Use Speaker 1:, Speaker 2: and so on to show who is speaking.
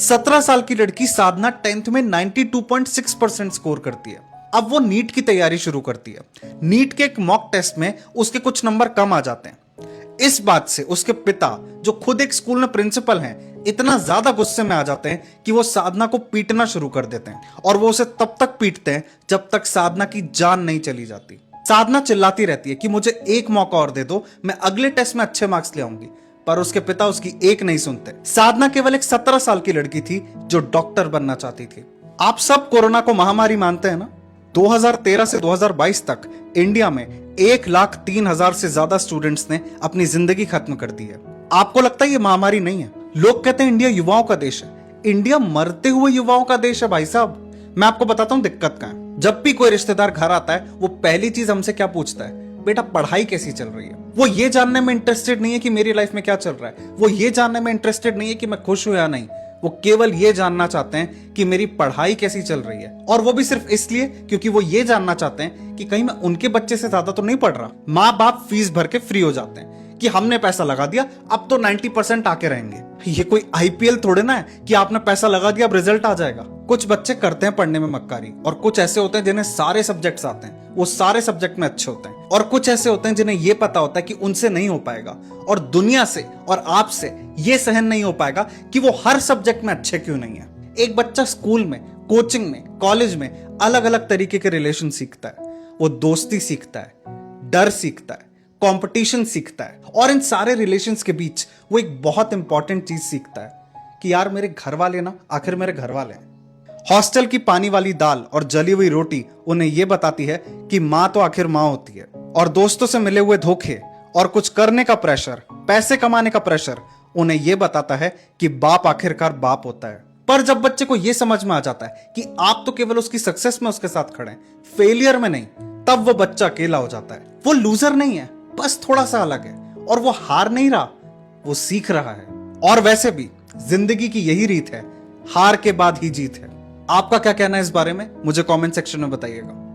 Speaker 1: 17 साल की लड़की साधना 10th में 92.6% स्कोर करती है। अब वो नीट की तैयारी शुरू करती है। नीट के एक मॉक टेस्ट में उसके कुछ नंबर कम आ जाते हैं। इस बात से उसके पिता, जो खुद एक स्कूल में प्रिंसिपल हैं, इतना ज्यादा गुस्से में आ जाते हैं कि वो साधना को पीटना शुरू कर देते हैं और वो उसे तब तक पीटते हैं जब तक साधना की जान नहीं चली जाती। साधना चिल्लाती रहती है कि मुझे एक मौका और दे दो, मैं अगले टेस्ट में अच्छे मार्क्स ले आऊंगी, पर उसके पिता उसकी एक नहीं सुनते। साधना केवल एक 17 साल की लड़की थी जो डॉक्टर बनना चाहती थी। आप सब कोरोना को महामारी मानते हैं ना? 2013 से 2022 तक इंडिया में 1,03,000 से ज्यादा स्टूडेंट्स ने अपनी जिंदगी खत्म कर दी है। आपको लगता है ये महामारी नहीं है? लोग कहते हैं इंडिया युवाओं का देश है। इंडिया मरते हुए युवाओं का देश है भाई साहब। मैं आपको बताता हूं दिक्कत क्या है। जब भी कोई रिश्तेदार घर आता है, वो पहली चीज हमसे क्या पूछता है? बेटा पढ़ाई कैसी चल रही है? वो ये जानने में इंटरेस्टेड नहीं है कि मेरी लाइफ में क्या चल रहा है। वो ये जानने में इंटरेस्टेड नहीं है कि मैं खुश हूं या नहीं। वो केवल ये जानना चाहते हैं कि मेरी पढ़ाई कैसी चल रही है, और वो भी सिर्फ इसलिए क्योंकि वो ये जानना चाहते हैं कि कहीं मैं उनके बच्चे से ज्यादा तो नहीं पढ़ रहा। माँ बाप फीस भर के फ्री हो जाते हैं कि हमने पैसा लगा दिया, अब तो 90% आके रहेंगे। ये कोई आईपीएल थोड़े ना है कि आपने पैसा लगा दिया अब रिजल्ट आ जाएगा। कुछ बच्चे करते हैं पढ़ने में मक्कारी, और कुछ ऐसे होते हैं जिन्हें सारे सब्जेक्ट्स आते हैं, वो सारे सब्जेक्ट में अच्छे होते हैं। और कुछ ऐसे होते हैं जिन्हें ये पता होता है कि उनसे नहीं हो पाएगा, और दुनिया से और आपसे ये सहन नहीं हो पाएगा कि वो हर सब्जेक्ट में अच्छे क्यों नहीं है। एक बच्चा स्कूल में, कोचिंग में, कॉलेज में अलग अलग तरीके के रिलेशन सीखता है। वो दोस्ती सीखता है, डर सीखता है, कंपटीशन सीखता है, और इन सारे रिलेशंस के बीच वो एक बहुत इंपॉर्टेंट चीज सीखता है कि यार मेरे घर वाले ना आखिर मेरे घर वाले हैं। हॉस्टल की पानी वाली दाल और जली हुई रोटी उन्हें यह बताती है कि मां तो आखिर मां होती है। और दोस्तों से मिले हुए धोखे और कुछ करने का प्रेशर, पैसे कमाने का प्रेशर उन्हें यह बताता है कि बाप आखिरकार बाप होता है। पर जब बच्चे को यह समझ में आ जाता है कि आप तो केवल उसकी सक्सेस में उसके साथ खड़े हैं, फेलियर में नहीं, तब वो बच्चा अकेला हो जाता है। वो लूजर नहीं है, बस थोड़ा सा अलग है, और वो हार नहीं रहा, वो सीख रहा है। और वैसे भी जिंदगी की यही रीत है, हार के बाद ही जीत है। आपका क्या कहना है इस बारे में? मुझे कमेंट सेक्शन में बताइएगा।